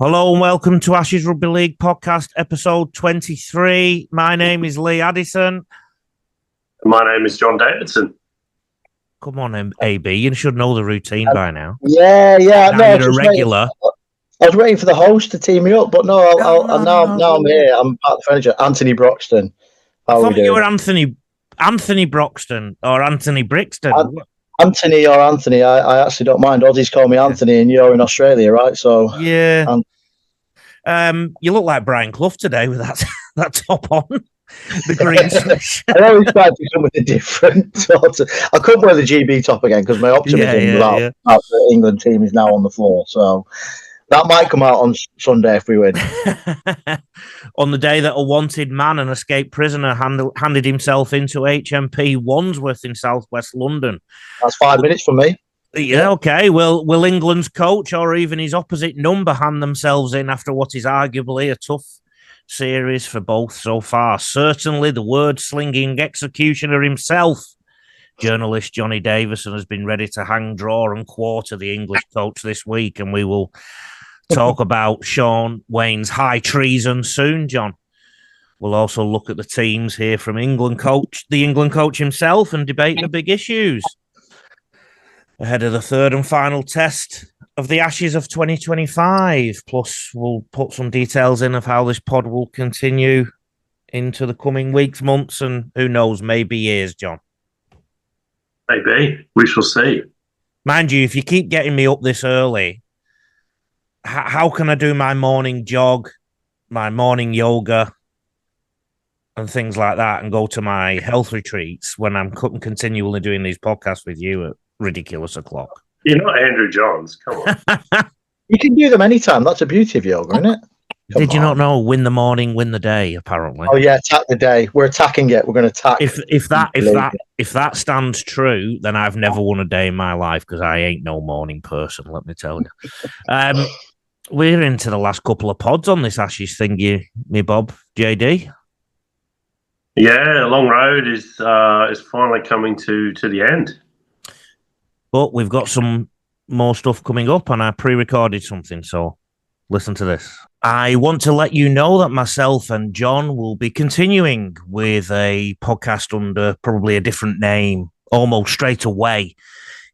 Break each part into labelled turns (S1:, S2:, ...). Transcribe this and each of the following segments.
S1: Hello and welcome to Ashes Rugby League podcast, episode 23. My name is Lee Addison.
S2: My name is John Davidson.
S1: Come on, AB, you should know the routine by now.
S3: Yeah.
S1: Now you're a regular.
S3: I was waiting for the host to team me up, but no, now I'm here. I'm part of the furniture. Anthony Broxton.
S1: I thought you were Anthony Broxton or Anthony Brixton.
S3: Anthony or Anthony, I actually don't mind. Aussies call me Anthony, and you're in Australia, right? So
S1: yeah. You look like Brian Clough today with that top on, the green switch.
S3: I always try to come with a different sort of. I could wear the GB top again because my optimism about the England team is now on the floor. So that might come out on Sunday if we win.
S1: On the day that a wanted man, an escaped prisoner, handed himself into HMP Wandsworth in southwest London.
S3: That's 5 minutes for me.
S1: Yeah, okay. Will England's coach or even his opposite number hand themselves in after what is arguably a tough series for both so far? Certainly the word-slinging executioner himself, journalist Johnny Davison, has been ready to hang, draw and quarter the English coach this week, and we will talk about Sean Wane's high treason soon, John. We'll also look at the teams here from the England coach himself, and debate the big issues ahead of the third and final test of the Ashes of 2025. Plus, we'll put some details in of how this pod will continue into the coming weeks, months, and who knows, maybe years, John.
S2: Maybe. We shall see.
S1: Mind you, if you keep getting me up this early, how can I do my morning jog, my morning yoga, and things like that, and go to my health retreats when I'm continually doing these podcasts with you at ridiculous o'clock?
S2: You're not Andrew Johns. Come on.
S3: You can do them anytime. That's the beauty of yoga, isn't it?
S1: Did you not know? Win the morning, win the day. Apparently.
S3: Oh yeah, attack the day. We're attacking it. We're going to attack.
S1: If that stands true, then I've never won a day in my life because I ain't no morning person. Let me tell you. We're into the last couple of pods on this Ashes thingy, me Bob, JD.
S2: Yeah, a long road is finally coming to the end.
S1: But we've got some more stuff coming up, and I pre-recorded something, so listen to this. I want to let you know that myself and John will be continuing with a podcast under probably a different name almost straight away.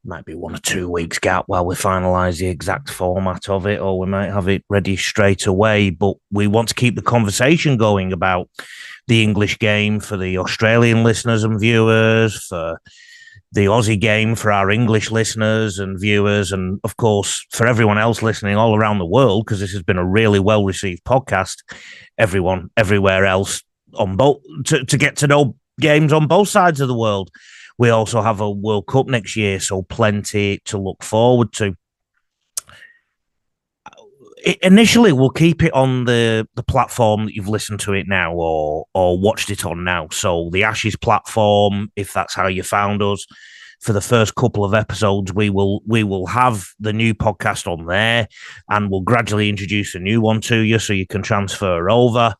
S1: It might be 1 or 2 weeks gap while we finalise the exact format of it, or we might have it ready straight away. But we want to keep the conversation going about the English game for the Australian listeners and viewers, for the Aussie game for our English listeners and viewers, and of course for everyone else listening all around the world, because this has been a really well-received podcast. Everyone, everywhere else on both to get to know games on both sides of the world. We also have a World Cup next year, so plenty to look forward to. Initially, we'll keep it on the platform that you've listened to it now or watched it on now. So the Ashes platform, if that's how you found us, for the first couple of episodes, we will have the new podcast on there, and we'll gradually introduce a new one to you so you can transfer over.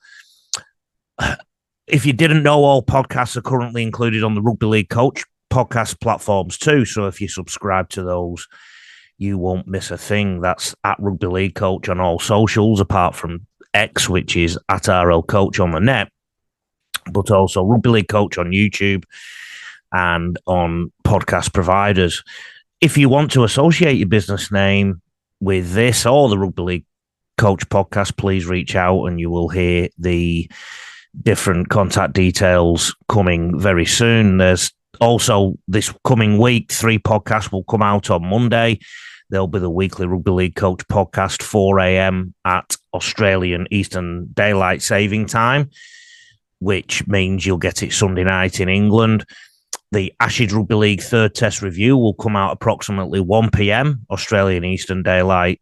S1: If you didn't know, all podcasts are currently included on the Rugby League Coach podcast platforms too. So if you subscribe to those, you won't miss a thing. That's at Rugby League Coach on all socials, apart from X, which is at RL Coach on the net, but also Rugby League Coach on YouTube and on podcast providers. If you want to associate your business name with this or the Rugby League Coach podcast, please reach out and you will hear the different contact details coming very soon. There's also this coming week, 3 podcasts will come out on Monday. There'll be the weekly Rugby League Coach podcast, 4 a.m. at Australian Eastern Daylight Saving Time, which means you'll get it Sunday night in England. The Ashes Rugby League third test review will come out approximately 1 p.m. Australian Eastern Daylight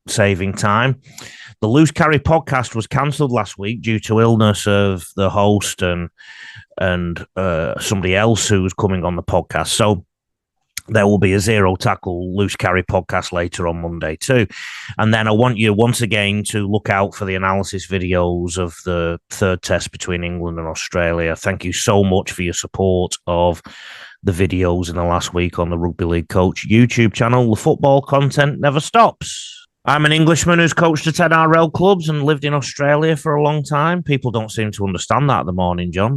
S1: Saving Time. The Loose Carry podcast was cancelled last week due to illness of the host and somebody else who was coming on the podcast. So there will be a Zero Tackle Loose Carry podcast later on Monday too. And then I want you once again to look out for the analysis videos of the third test between England and Australia. Thank you so much for your support of the videos in the last week on the Rugby League Coach YouTube channel. The football content never stops. I'm an Englishman who's coached at NRL clubs and lived in Australia for a long time. People don't seem to understand that at the moment, John,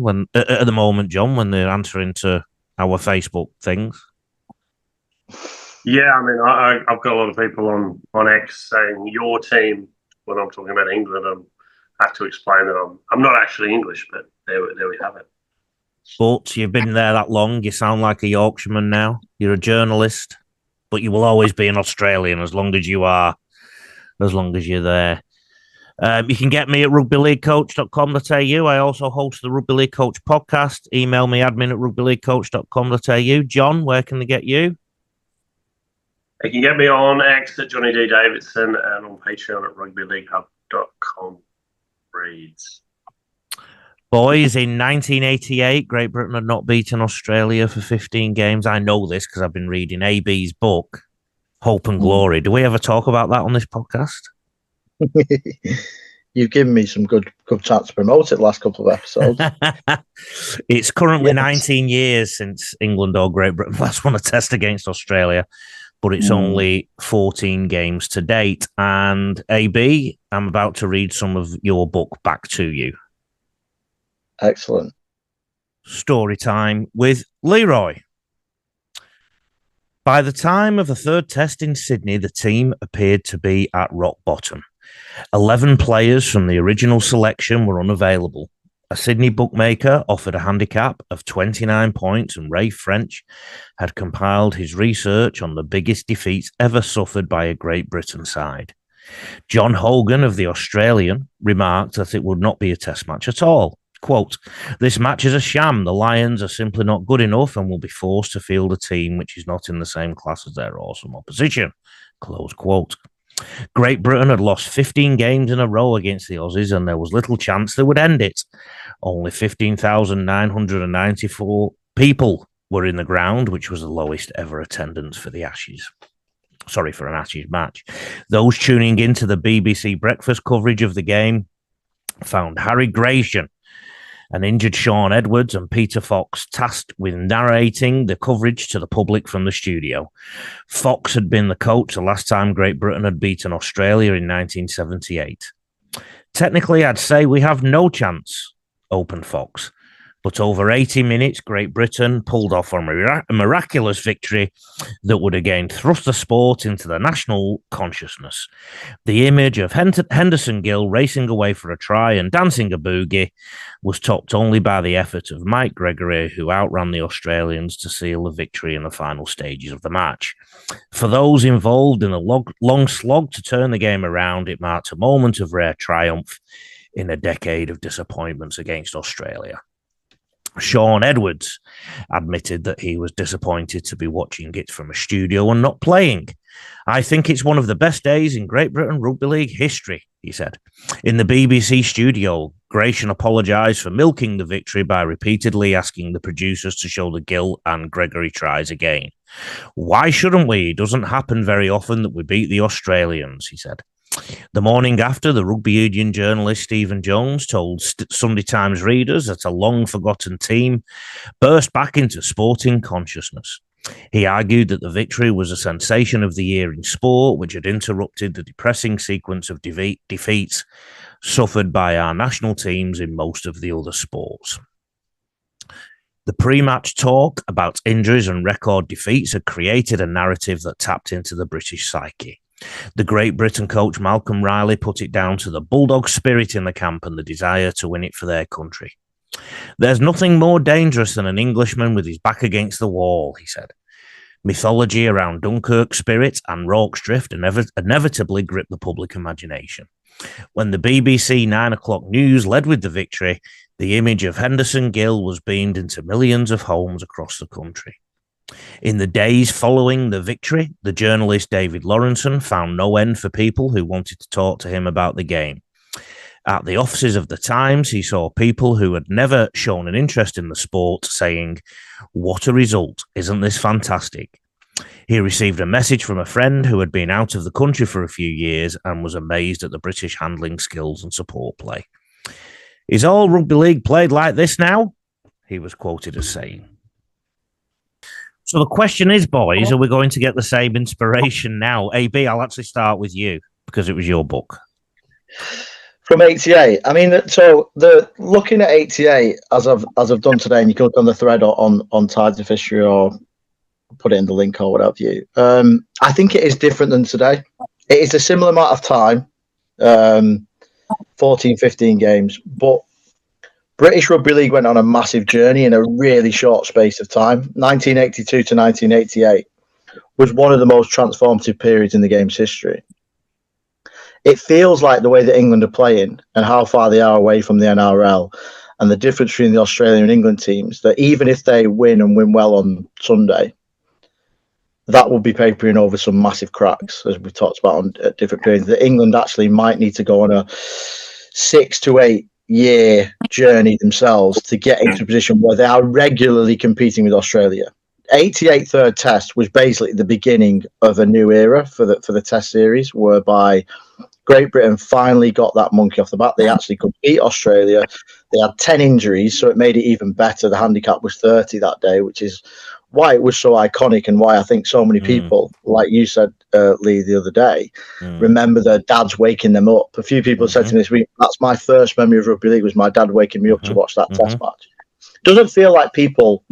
S1: when they're answering to our Facebook things.
S2: Yeah, I mean, I've got a lot of people on X saying your team when I'm talking about England. I have to explain that I'm not actually English, but there we have it.
S1: But you've been there that long. You sound like a Yorkshireman now. You're a journalist, but you will always be an Australian as long as you are, as long as you're there. You can get me at rugbyleaguecoach.com.au. I also host the Rugby League Coach podcast. Email me admin at rugbyleaguecoach.com.au. John, where can they get you?
S2: You can get me on X at Johnny D. Davidson and on Patreon at rugbyleaguehub.com. Reads.
S1: Boys, in 1988, Great Britain had not beaten Australia for 15 games. I know this because I've been reading AB's book, Hope and Glory. Do we ever talk about that on this podcast?
S3: You've given me some good chance to promote it the last couple of episodes.
S1: It's currently 19 years since England or Great Britain last won a test against Australia, but it's only 14 games to date. And AB, I'm about to read some of your book back to you.
S3: Excellent.
S1: Story time with Leroy. By the time of the third test in Sydney, the team appeared to be at rock bottom. 11 players from the original selection were unavailable. A Sydney bookmaker offered a handicap of 29 points, and Ray French had compiled his research on the biggest defeats ever suffered by a Great Britain side. John Hogan of The Australian remarked that it would not be a test match at all. Quote, "This match is a sham. The Lions are simply not good enough and will be forced to field a team which is not in the same class as their awesome opposition." Close quote. Great Britain had lost 15 games in a row against the Aussies, and there was little chance they would end it. Only 15,994 people were in the ground, which was the lowest ever attendance for the Ashes. Sorry, for an Ashes match. Those tuning into the BBC breakfast coverage of the game found Harry Gratian, an injured Sean Edwards, and Peter Fox tasked with narrating the coverage to the public from the studio. Fox had been the coach the last time Great Britain had beaten Australia in 1978. "Technically, I'd say we have no chance," opened Fox. But over 80 minutes, Great Britain pulled off a miraculous victory that would again thrust the sport into the national consciousness. The image of Henderson Gill racing away for a try and dancing a boogie was topped only by the effort of Mike Gregory, who outran the Australians to seal the victory in the final stages of the match. For those involved in the long slog to turn the game around, it marked a moment of rare triumph in a decade of disappointments against Australia. Sean Edwards admitted that he was disappointed to be watching it from a studio and not playing. "I think it's one of the best days in Great Britain Rugby League history," he said. In the BBC studio, Gratian apologised for milking the victory by repeatedly asking the producers to show the Gill and Gregory tries again. "Why shouldn't we? It doesn't happen very often that we beat the Australians," he said. The morning after, the rugby union journalist Stephen Jones told Sunday Times readers that a long-forgotten team burst back into sporting consciousness. He argued that the victory was a sensation of the year in sport, which had interrupted the depressing sequence of defeats suffered by our national teams in most of the other sports. The pre-match talk about injuries and record defeats had created a narrative that tapped into the British psyche. The Great Britain coach Malcolm Riley put it down to the bulldog spirit in the camp and the desire to win it for their country. "There's nothing more dangerous than an Englishman with his back against the wall," he said. Mythology around Dunkirk spirit and Rorke's Drift inevitably gripped the public imagination. When the BBC 9 o'clock news led with the victory, the image of Henderson Gill was beamed into millions of homes across the country. In the days following the victory, the journalist David Lawrenson found no end for people who wanted to talk to him about the game. At the offices of the Times, he saw people who had never shown an interest in the sport saying, "What a result, isn't this fantastic?" He received a message from a friend who had been out of the country for a few years and was amazed at the British handling skills and support play. "Is all rugby league played like this now?" he was quoted as saying. So the question is, boys, are we going to get the same inspiration now? AB, I'll actually start with you. because it was your book.
S3: From 88. I mean, so looking at 88 as I've done today, and you can look on the thread or on Tides of History or put it in the link or whatever you. I think it is different than today. It is a similar amount of time, 14, 15 games, but British Rugby League went on a massive journey in a really short space of time. 1982 to 1988 was one of the most transformative periods in the game's history. It feels like the way that England are playing and how far they are away from the NRL and the difference between the Australian and England teams, that even if they win and win well on Sunday, that will be papering over some massive cracks, as we've talked about on different periods, that England actually might need to go on a 6 to 8 year journey themselves to get into a position where they are regularly competing with Australia. 88 third test was basically the beginning of a new era for the test series, whereby Great Britain finally got that monkey off the back. They actually could beat Australia. They had 10 injuries, so it made it even better. The handicap was 30 that day, which is why it was so iconic and why I think so many people, like you said, Lee, the other day, remember their dads waking them up. A few people said to me this week, that's my first memory of rugby league, was my dad waking me up to watch that test match. Doesn't feel like people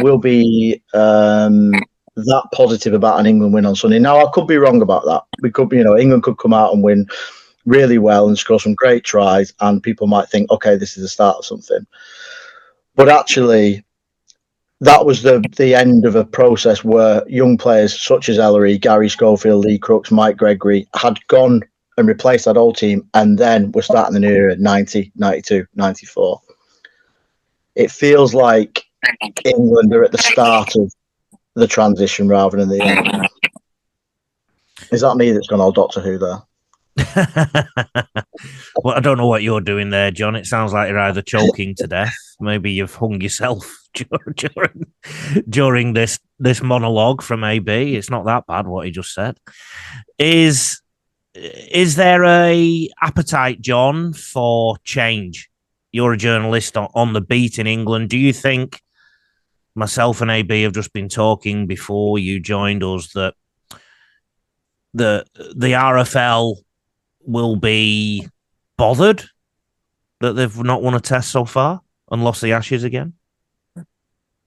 S3: will be that positive about an England win on Sunday. Now, I could be wrong about that. We could be, England could come out and win really well and score some great tries, and people might think, okay, this is the start of something. But actually, that was the end of a process where young players such as Ellery, Gary Schofield, Lee Crooks, Mike Gregory had gone and replaced that old team, and then we're starting the new era at 90, 92, 94. It feels like England are at the start of the transition rather than the end. Is that me that's gone all Doctor Who there?
S1: Well, I don't know what you're doing there, John. It sounds like you're either choking to death. Maybe you've hung yourself during this monologue from AB. It's not that bad what he just said. Is there a appetite, John, for change? You're a journalist on the beat in England. Do you think myself and AB have just been talking before you joined us that the RFL will be bothered that they've not won a test so far and lost the Ashes again?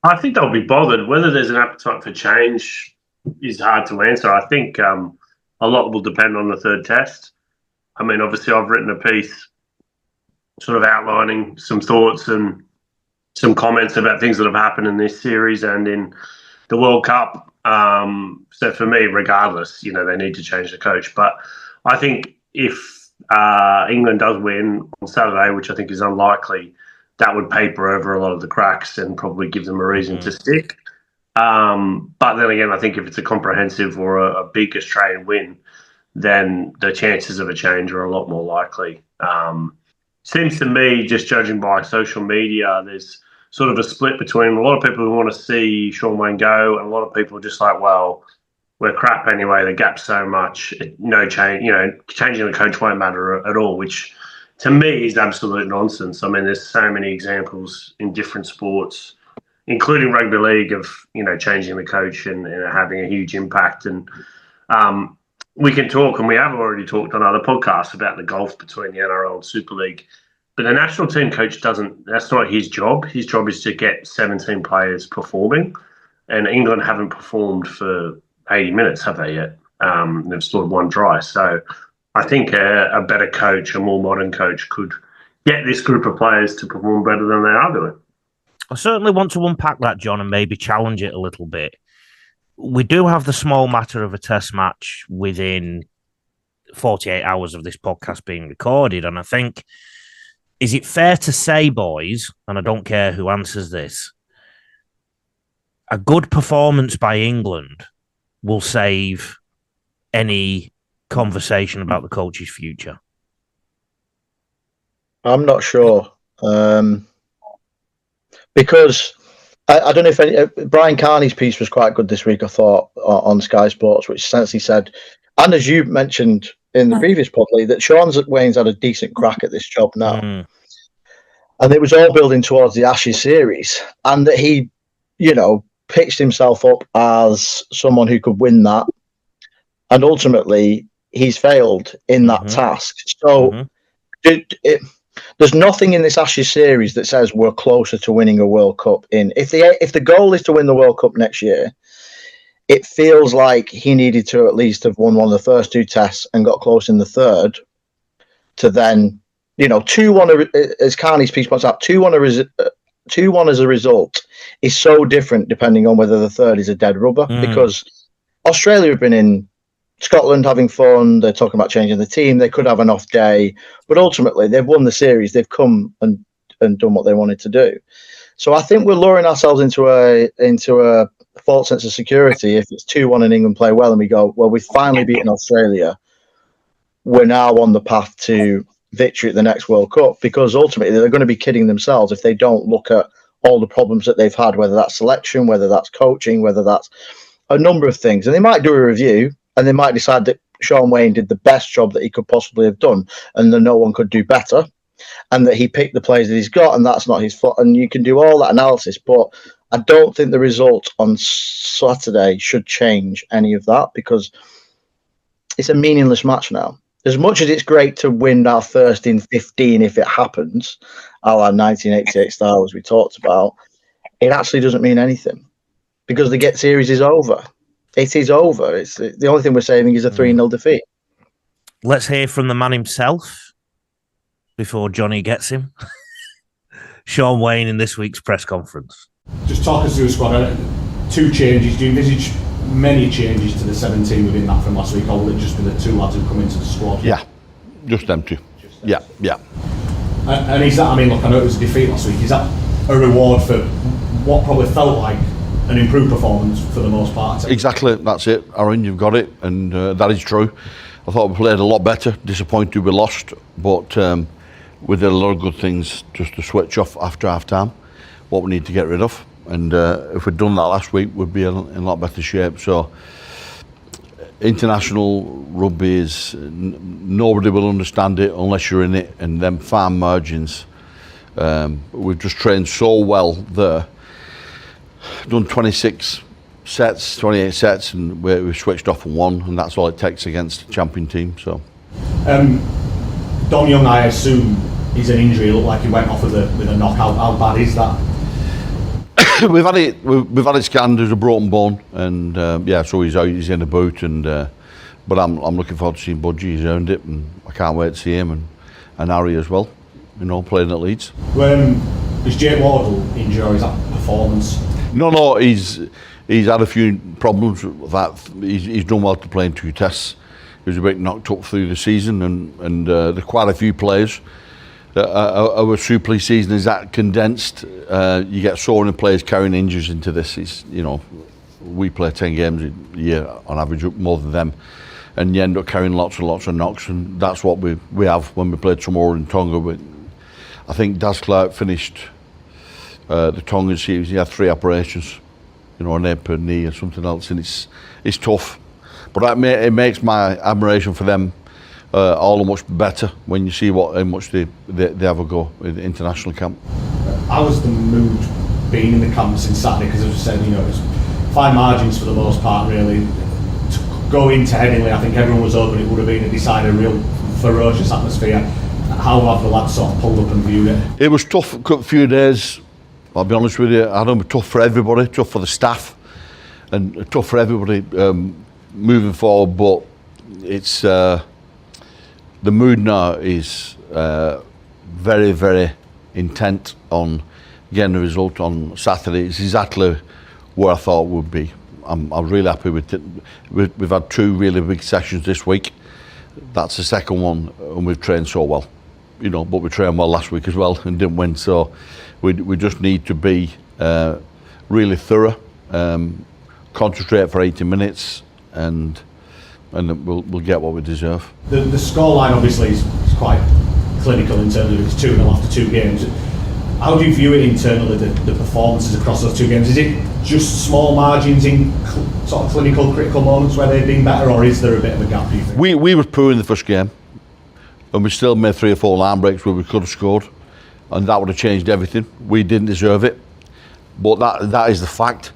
S2: I think they'll be bothered. Whether there's an appetite for change is hard to answer. I think a lot will depend on the third test. I mean, obviously, I've written a piece sort of outlining some thoughts and some comments about things that have happened in this series and in the World Cup. So for me, regardless, they need to change the coach. But I think if England does win on Saturday, which I think is unlikely, that would paper over a lot of the cracks and probably give them a reason to stick. But then again, I think if it's a comprehensive or a big Australian win, then the chances of a change are a lot more likely. Seems to me, just judging by social media, there's sort of a split between a lot of people who want to see Sean Wane go and a lot of people are just like, well, we're crap anyway. The gap's so much, no change. Changing the coach won't matter at all, which to me is absolute nonsense. I mean, there's so many examples in different sports, including rugby league, of changing the coach and having a huge impact. And we can talk, and we have already talked on other podcasts about the gulf between the NRL and Super League. But the national team coach that's not his job. His job is to get 17 players performing. And England haven't performed for 80 minutes, have they yet? They've scored one try. So I think a better coach, a more modern coach, could get this group of players to perform better than they are doing.
S1: I certainly want to unpack that, John, and maybe challenge it a little bit. We do have the small matter of a test match within 48 hours of this podcast being recorded. And I think, is it fair to say, boys, and I don't care who answers this, a good performance by England will save any conversation about the coach's future?
S3: I'm not sure. Because I don't know if Brian Carney's piece was quite good this week, I thought, on Sky Sports, which essentially said, and as you mentioned in the previous pod, Lee, that Sean Wane's had a decent crack at this job now. And it was all building towards the Ashes series. And that he, pitched himself up as someone who could win that. And ultimately, he's failed in that task. So there's nothing in this Ashes series that says we're closer to winning a World Cup. If the goal is to win the World Cup next year, it feels like he needed to at least have won one of the first 2 tests and got close in the third to then, 2-1, as Carney's piece points out, 2-1 as a result is so different depending on whether the third is a dead rubber, because Australia have been in Scotland having fun. They're talking about changing the team. They could have an off day, but ultimately they've won the series. They've come and done what they wanted to do. So I think we're luring ourselves into a false sense of security if it's 2-1 and England play well and we go, well, we've finally beaten Australia. We're now on the path to victory at the next World Cup, because ultimately they're going to be kidding themselves if they don't look at all the problems that they've had, whether that's selection, whether that's coaching, whether that's a number of things. And they might do a review and they might decide that Sean Wane did the best job that he could possibly have done and that no one could do better, and that he picked the players that he's got and that's not his fault. And you can do all that analysis, but I don't think the result on Saturday should change any of that, because it's a meaningless match now. As much as it's great to win our first in 15 if it happens, a la 1988 style as we talked about, it actually doesn't mean anything, because the series is over. It is over. It's the only thing we're saving is a 3-0 defeat.
S1: Let's hear from the man himself before Johnny gets him. Sean Wane in this week's press conference.
S4: Just talk us through the squad. 2 changes. Do you envisage many changes to the 17 within that from last week, or will it just be the 2 lads who come into the squad?
S5: Yeah, just them 2. Yeah.
S4: And is that, I mean, look, I know it was a defeat last week. Is that a reward for what probably felt like an improved performance for the most part?
S5: Exactly, that's it, Aaron, you've got it, and that is true. I thought we played a lot better. Disappointed we lost, but we did a lot of good things just to switch off after half time, what we need to get rid of. And if we'd done that last week, we'd be in a lot better shape. So international rugby is, nobody will understand it unless you're in it, and them farm margins. We've just trained so well there. Done 26 sets, 28 sets, and we've switched off and won, and that's all it takes against a champion team. So,
S4: Don Young, I assume, is an injury. It looked like he went off with a knockout. How bad is that?
S5: We've had it scanned as a broken bone, and so he's out. He's in the boot, and but I'm looking forward to seeing Budgie. He's earned it, and I can't wait to see him and Harry as well. Playing at Leeds.
S4: Is Jake Wardle injured, or is that performance?
S5: No, he's had a few problems with that. He's done well to play in 2 tests. He was a bit knocked up through the season, and there are quite a few players. Our Super League season is that condensed. You get so many players carrying injuries into this. We play 10 games a year on average, more than them, and you end up carrying lots and lots of knocks, and that's what we have when we played Samoa and Tonga. I think Daz Clark finished the Tonga series. He had 3 operations, an hip, a knee, and something else, and it's tough. But it makes my admiration for them all the much better when you see how much they have a go in the international camp.
S4: How has the mood been in the camp since Saturday? Because as I said, it was fine margins for the most part, really. To go into Headingley, I think everyone was hoping it would have been a decided, real ferocious atmosphere. How have the lads sort of pulled up and viewed it? It
S5: was tough a few days, I'll be honest with you. I know it was tough for everybody, tough for the staff, and tough for everybody moving forward, but it's the mood now is very, very intent on getting the result on Saturday. It's exactly where I thought it would be. I'm really happy with it. We've had 2 really big sessions this week. That's the second one, and we've trained so well. But we trained well last week as well and didn't win. So we just need to be really thorough, concentrate for 80 minutes, and we'll get what we deserve.
S4: The scoreline obviously is quite clinical in terms of it's 2-0 after 2 games. How do you view it internally, the performances across those 2 games? Is it just small margins in sort of clinical, critical moments where they've been better, or is there a bit of a gap, do you think?
S5: We were poor in the first game, and we still made 3 or 4 line breaks where we could have scored, and that would have changed everything. We didn't deserve it, but that is the fact.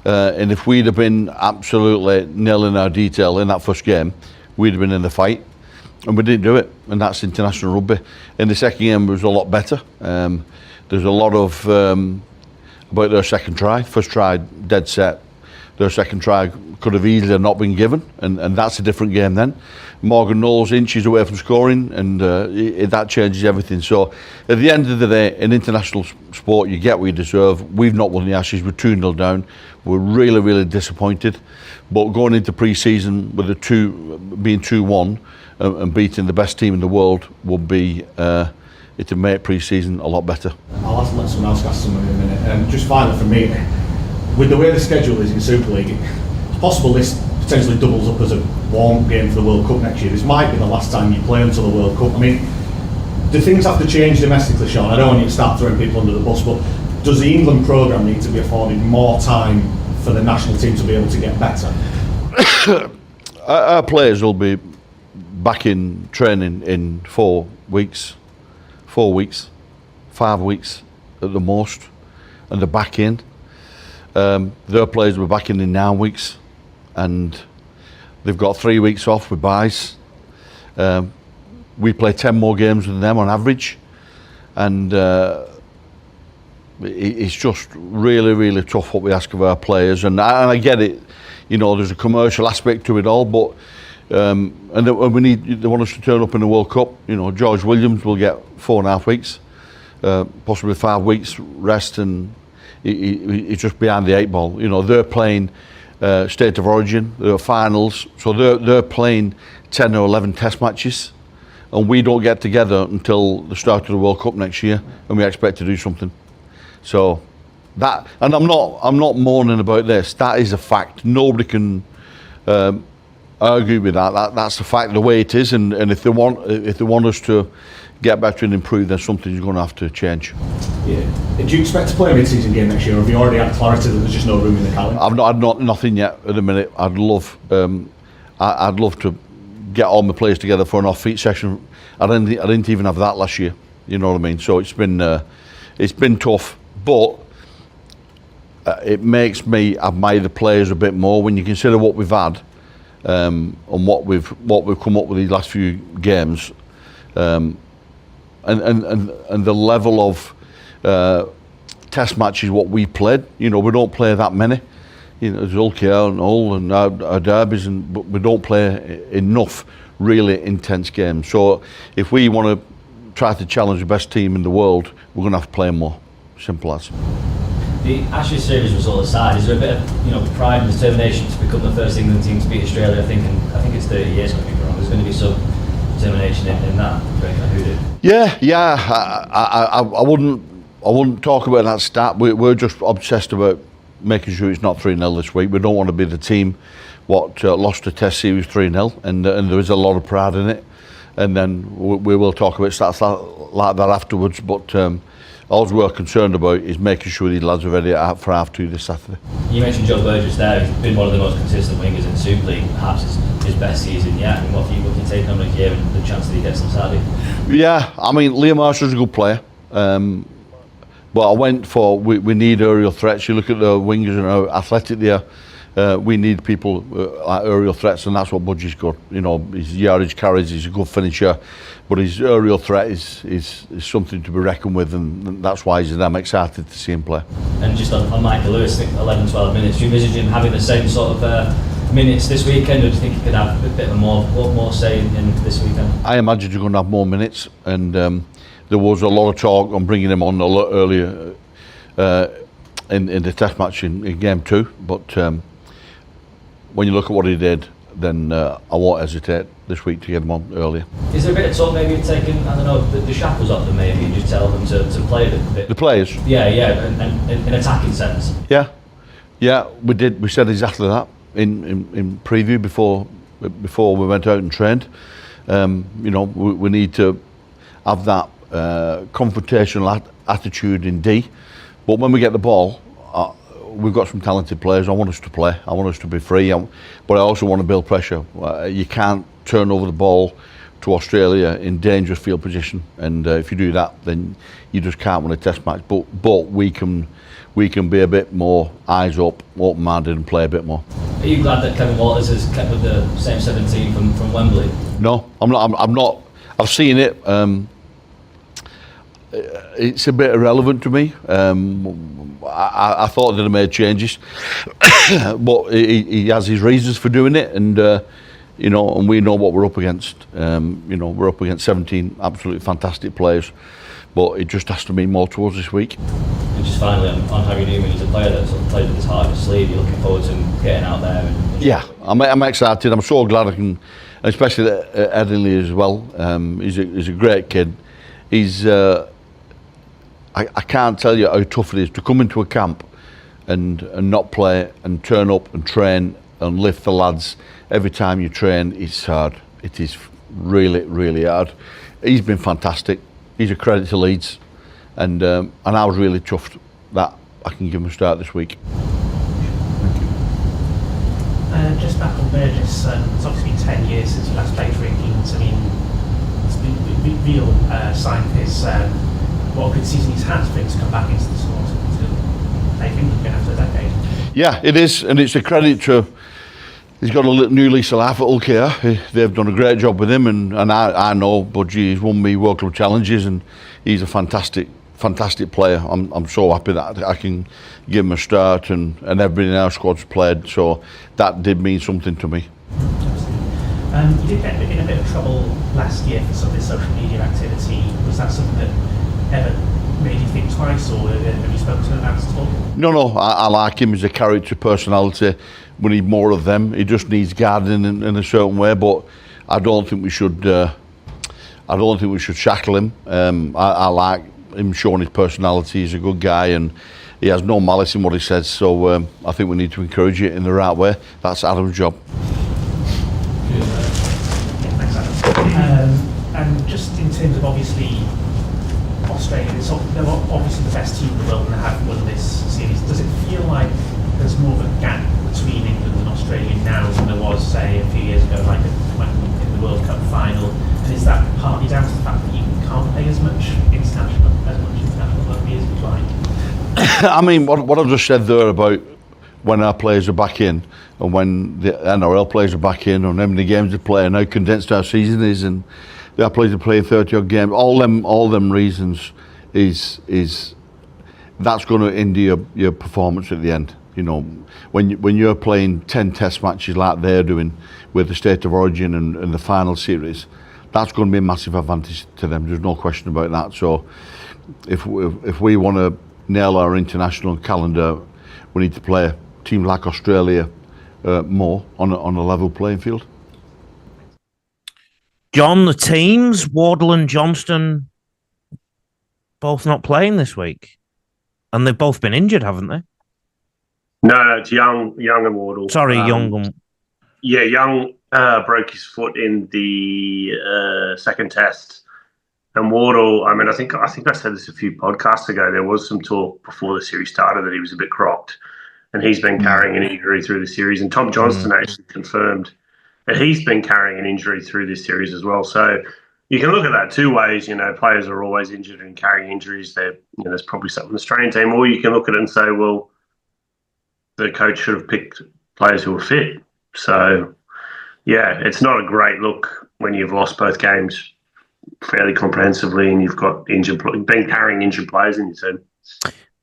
S5: And if we'd have been absolutely nil in our detail in that first game, we'd have been in the fight, and we didn't do it, and that's international rugby. In the second game, it was a lot better. There's a lot of about their second try. First try, dead set. Their second try could have easily not been given, and that's a different game then. Morgan Knowles inches away from scoring, and that changes everything. So at the end of the day, in international sport, you get what you deserve. We've not won the Ashes. We're 2-0 down. We're really, really disappointed. But going into pre-season with being 2-1 and beating the best team in the world would be it'll make pre-season a lot better.
S4: I'll let someone else ask someone in a minute. Just finally from me, with the way the schedule is in Super League, it's possible this potentially doubles up as a warm game for the World Cup next year. This might be the last time you play until the World Cup. I mean, do things have to change domestically, Sean? I don't want you to start throwing people under the bus, but does the England programme need to be afforded more time for the national team to be able to get better?
S5: Our players will be back in training in 4 weeks, 5 weeks at the most, and they're back in. Their players will be back in 9 weeks, and they've got 3 weeks off with buys. We play 10 more games than them on average, and it's just really, really tough what we ask of our players. And I get it, you know, there's a commercial aspect to it all, but they want us to turn up in the World Cup. You know, George Williams will get 4.5 weeks, possibly 5 weeks rest, and he's just behind the 8 ball. You know, they're playing State of Origin, they're finals, so they're playing 10 or 11 test matches, and we don't get together until the start of the World Cup next year, and we expect to do something. So that, and I'm not moaning about this. That is a fact. Nobody can argue with that. That's the fact, the way it is. And if they want us to get better and improve, then something's going to have to change.
S4: Yeah. Do you expect to play a mid-season game next year, or have you already had clarity that there's just no room in the calendar?
S5: I've not had nothing yet at the minute. I'd love to get all my players together for an off-feet session. I didn't even have that last year. You know what I mean? So it's been tough, but it makes me admire the players a bit more when you consider what we've had and what we've come up with these last few games, and the level of test matches what we played. You know, we don't play that many. You know, there's Ulster and all and our derbies, but we don't play enough really intense games. So if we want to try to challenge the best team in the world, we're going to have to play more. Simple as.
S6: The Ashes series result aside, is there a bit of pride and determination to become the first England team to beat Australia? I think it's 30 years, if I'm not wrong. There's going to be some determination in that. Who did?
S5: Yeah. I wouldn't talk about that stat. We're just obsessed about making sure it's not 3-0 this week. We don't want to be the team what lost the Test series 3-0, and there is a lot of pride in it. And then we will talk about stats like that afterwards. But all we're concerned about is making sure these lads are ready for half 2 this Saturday.
S6: You mentioned Joe Burgess there. He's been one of the most consistent wingers in the Super League, perhaps his best season yet. And what can you take on here and the chance that he gets on Saturday? Yeah,
S5: I mean, Liam Marshall's a good player. But I went for, we need aerial threats. You look at the wingers and how athletic they are. We need people like aerial threats, and that's what Budgie's got. You know, his yardage carries, he's a good finisher, but his aerial threat is something to be reckoned with, and that's why I'm excited to see him play.
S6: And just on Michael Lewis, I think 11-12 minutes, do you envisage him having the same sort of minutes this weekend, or do you think he could have a bit of more say in this weekend?
S5: I imagine you're going to have more minutes, and there was a lot of talk on bringing him on a lot earlier in the Test match in Game 2, but when you look at what he did, then I won't hesitate this week to get him on earlier.
S6: Is there a bit of talk maybe of taking, I don't know, the shackles off them maybe and just tell them to play a bit?
S5: The players?
S6: Yeah, and in an attacking sense.
S5: Yeah, we did. We said exactly that in preview before we went out and trained. You know, we need to have that confrontational attitude in D, but when we get the ball, we've got some talented players. I want us to play. I want us to be free, but I also want to build pressure. You can't turn over the ball to Australia in dangerous field position, and if you do that, then you just can't win a Test match. But we can be a bit more eyes up, open-minded, and play a bit more.
S6: Are you glad that Kevin Walters has kept with the same 17 from Wembley?
S5: No, I'm not. I'm not. I've seen it. It's a bit irrelevant to me. I thought they'd have made changes, but he has his reasons for doing it, and and we know what we're up against. We're up against 17 absolutely fantastic players, but it just has to mean more towards this week.
S6: And just finally on Harry Newman, he's a player that sort of played with his heart on his sleeve. You're looking forward to him getting out there.
S5: Yeah, I'm excited. I'm so glad I can, especially Edinley as well. He's a great kid. He's I can't tell you how tough it is to come into a camp and not play and turn up and train and lift the lads. Every time you train, it's hard. It is really, really hard. He's been fantastic. He's a credit to Leeds, and I was really chuffed that I can give him a start this week.
S7: Just back on Burgess, it's obviously been 10 years since you last played for England. I mean, it's been a real sign of his what a good season he's had for him to come back into the squad to play for England after a decade. Yeah,
S5: it is, and it's a credit to. He's got a new lease of life at Hull here. They've done a great job with him, and I know Budgie has won me World Club challenges, and he's a fantastic player. I'm so happy that I can give him a start, and everybody in our squad's played, so that did mean something to me.
S7: Absolutely. You did get in a bit of trouble last year for some of this social media activity. Was that something that ever made you think twice, or have you spoken to him about it at all? No,
S5: I like him as a character, personality. We need more of them. He just needs guarding in a certain way, but I don't think we should. Shackle him. I like him showing his personality. He's a good guy, and he has no malice in what he says. So I think we need to encourage it in the right way. That's Adam's job.
S7: Thanks, Adam. And just in terms of obviously Australia, they're obviously the best team in the world and they have won this series. Does it feel like there's more of a gap between England and Australia now than there was, say, a few years ago, like in the World Cup final? And is that partly down to the fact that you can't play as much international rugby as you'd like?
S5: I mean, what I've just said there about when our players are back in and when the NRL players are back in and how many games they play and how condensed our season is and our players are playing 30-odd games, all them reasons is that's going to hinder your performance at the end. You know, when you're playing 10 Test matches like they're doing with the State of Origin and the final series, that's going to be a massive advantage to them. There's no question about that. So if we want to nail our international calendar, we need to play a team like Australia more on a level playing field.
S1: John, the teams, Wardle and Johnston, both not playing this week. And they've both been injured, haven't they?
S2: No, it's Young and Wardle.
S1: Sorry, Young.
S2: Yeah, Young broke his foot in the second test. And Wardle, I mean, I think I said this a few podcasts ago. There was some talk before the series started that he was a bit crocked. And he's been carrying an injury through the series. And Tom Johnston actually confirmed that he's been carrying an injury through this series as well. So you can look at that two ways. You know, players are always injured and carrying injuries. There's probably something in the Australian team. Or you can look at it and say, well, the coach should have picked players who were fit. So, yeah, it's not a great look when you've lost both games fairly comprehensively and you've got been carrying injured players in your team.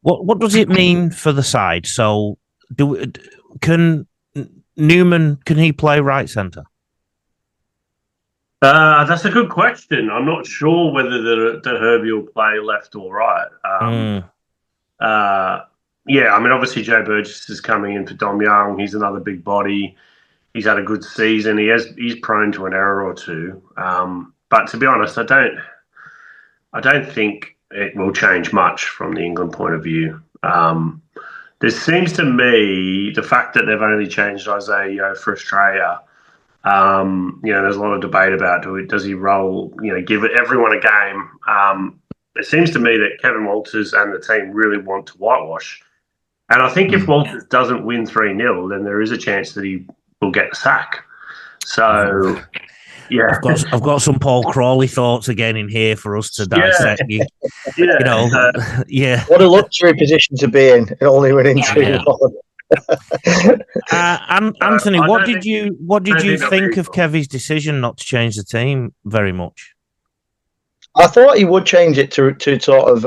S1: What does it mean for the side? So, can Newman, can he play right centre?
S2: That's a good question. I'm not sure whether the Herbie will play left or right. Yeah, I mean, obviously Joe Burgess is coming in for Dom Young. He's another big body. He's had a good season. He's prone to an error or two. But to be honest, I don't think it will change much from the England point of view. There seems to me the fact that they've only changed Isaiah Yeo for Australia. There's a lot of debate about does he roll? Give everyone a game. It seems to me that Kevin Walters and the team really want to whitewash. And I think if Walters doesn't win 3-0, then there is a chance that he will get the sack. So, Yeah,
S1: I've got some Paul Crawley thoughts again in here for us to dissect.
S2: yeah.
S1: You know, yeah.
S3: What a luxury position to be in, only winning 2-1.
S1: And Anthony,
S2: I
S1: what
S2: don't
S1: did
S2: think-
S1: you
S2: that'll
S1: think
S2: be-
S1: of Kevy's decision not to change the team very much?
S3: I thought he would change it to sort of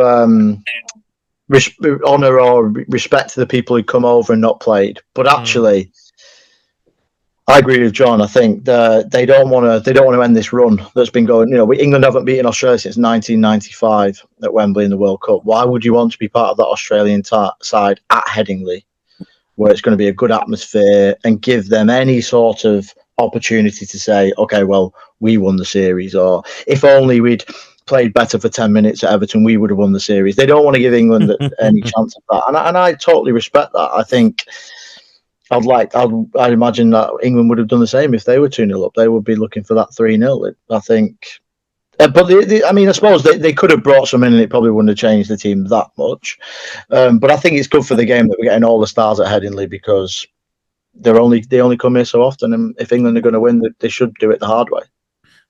S3: honour or respect to the people who come over and not played. But actually, I agree with John. I think they don't want to end this run that's been going. England haven't beaten Australia since 1995 at Wembley in the World Cup. Why would you want to be part of that Australian side at Headingley, where it's going to be a good atmosphere and give them any sort of opportunity to say, okay, well, we won the series, or if only we'd played better for 10 minutes at Everton, we would have won the series. They don't want to give England any chance of that, and I totally respect that. I think I'd imagine that England would have done the same if they were 2-0 up. They would be looking for that 3-0. I think, but I suppose they could have brought some in, and it probably wouldn't have changed the team that much. But I think it's good for the game that we're getting all the stars at Headingley, because they only come here so often, and if England are going to win, they should do it the hard way.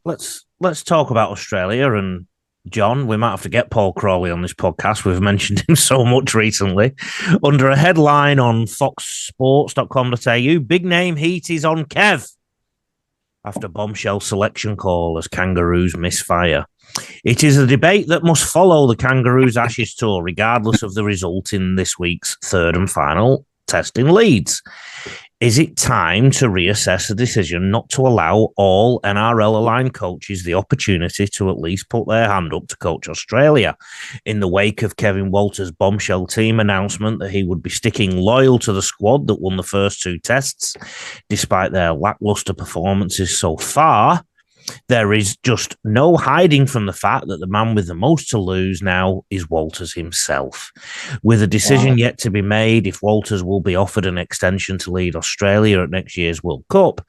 S1: Let's talk about Australia. And John, we might have to get Paul Crawley on this podcast. We've mentioned him so much recently. Under a headline on foxsports.com.au, big name heat is on Kev after bombshell selection call as Kangaroos misfire. It is a debate that must follow the Kangaroos Ashes tour, regardless of the result in this week's third and final test in Leeds. Is it time to reassess the decision not to allow all NRL-aligned coaches the opportunity to at least put their hand up to coach Australia in the wake of Kevin Walters' bombshell team announcement that he would be sticking loyal to the squad that won the first two tests, despite their lacklustre performances so far? There is just no hiding from the fact that the man with the most to lose now is Walters himself. With a decision yet to be made if Walters will be offered an extension to lead Australia at next year's World Cup,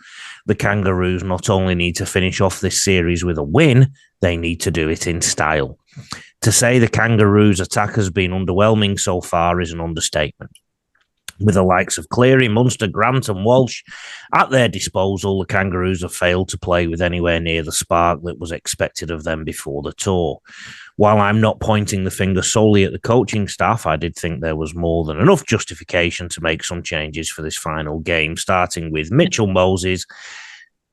S1: the Kangaroos not only need to finish off this series with a win, they need to do it in style. To say the Kangaroos' attack has been underwhelming so far is an understatement. With the likes of Cleary, Munster, Grant and Walsh at their disposal, the Kangaroos have failed to play with anywhere near the spark that was expected of them before the tour. While I'm not pointing the finger solely at the coaching staff, I did think there was more than enough justification to make some changes for this final game, starting with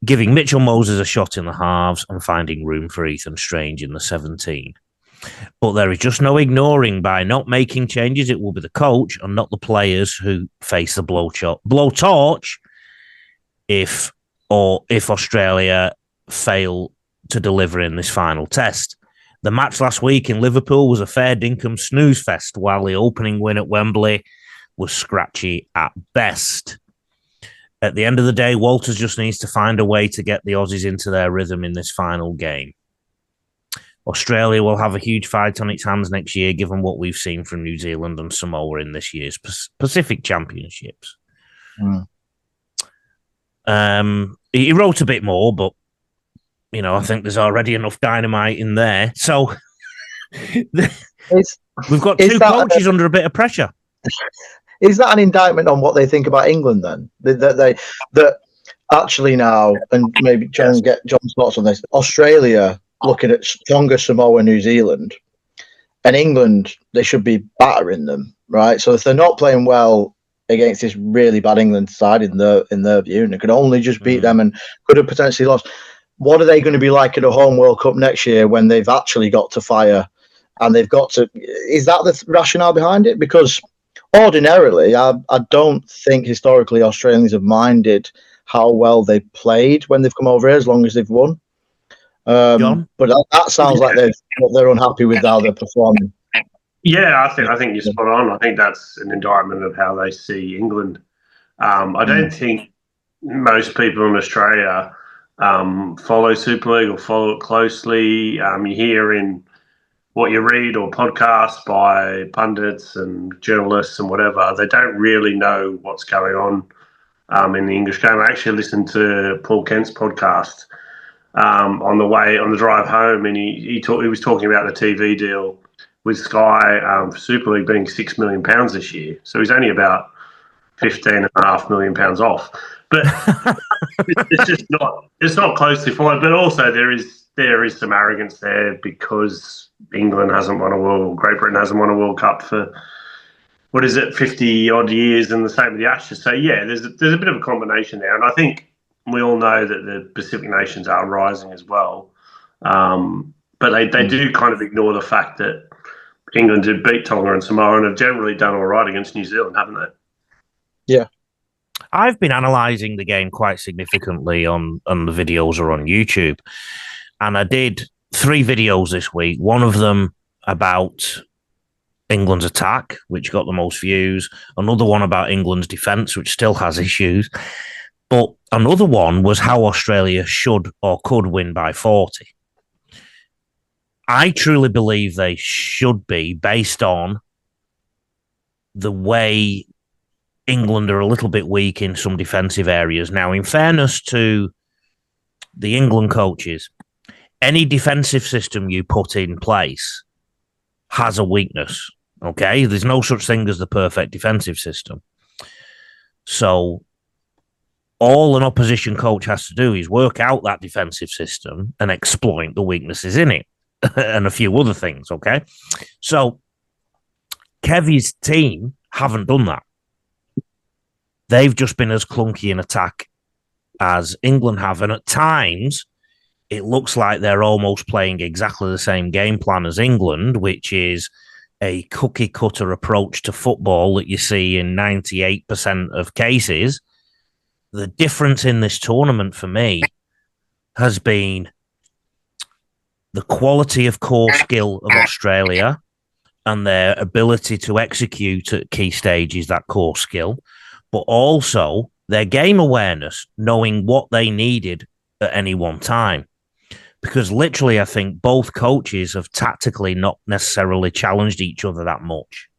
S1: giving Mitchell Moses a shot in the halves and finding room for Ethan Strange in the 17. But there is just no ignoring, by not making changes, it will be the coach and not the players who face the blowtorch if Australia fail to deliver in this final test. The match last week in Liverpool was a fair dinkum snooze fest, while the opening win at Wembley was scratchy at best. At the end of the day, Walters just needs to find a way to get the Aussies into their rhythm in this final game. Australia will have a huge fight on its hands next year, given what we've seen from New Zealand and Samoa in this year's Pacific Championships. He wrote a bit more, but I think there's already enough dynamite in there. So we've got two coaches under a bit of pressure.
S3: Is that an indictment on what they think about England then? That actually now, and maybe John get John's thoughts on this, Australia looking at stronger Samoa, New Zealand, and England, they should be battering them, right? So if they're not playing well against this really bad England side in their view, and they could only just beat them and could have potentially lost, what are they going to be like at a home World Cup next year when they've actually got to fire and they've got to? Is that the rationale behind it? Because ordinarily, I don't think historically Australians have minded how well they played when they've come over here, as long as they've won. But that sounds like they're unhappy with how they're performing.
S2: Yeah, I think you're spot on. I think that's an indictment of how they see England. I don't think most people in Australia follow Super League or follow it closely. You hear in what you read or podcasts by pundits and journalists and whatever, they don't really know what's going on in the English game. I actually listened to Paul Kent's podcast on the drive home, and he was talking about the TV deal with Sky for Super League being £6 million this year. So he's only about £15.5 million off. But it's just not closely followed. But also there is some arrogance there because England hasn't won a Great Britain hasn't won a World Cup for 50 odd years, and the same with the Ashes. So yeah, there's a bit of a combination there, and I think we all know that the Pacific nations are rising as well. But they do kind of ignore the fact that England did beat Tonga and Samoa and have generally done all right against New Zealand, haven't they?
S3: Yeah.
S1: I've been analysing the game quite significantly on the videos or on YouTube. And I did 3 videos this week. One of them about England's attack, which got the most views. Another one about England's defence, which still has issues. But another one was how Australia should or could win by 40. I truly believe they should be, based on the way England are a little bit weak in some defensive areas. Now, in fairness to the England coaches, any defensive system you put in place has a weakness, okay? There's no such thing as the perfect defensive system. So all an opposition coach has to do is work out that defensive system and exploit the weaknesses in it and a few other things, okay? So Kevy's team haven't done that. They've just been as clunky in attack as England have. And at times, it looks like they're almost playing exactly the same game plan as England, which is a cookie-cutter approach to football that you see in 98% of cases. The difference in this tournament for me has been the quality of core skill of Australia and their ability to execute at key stages that core skill, but also their game awareness, knowing what they needed at any one time. Because literally, I think both coaches have tactically not necessarily challenged each other that much.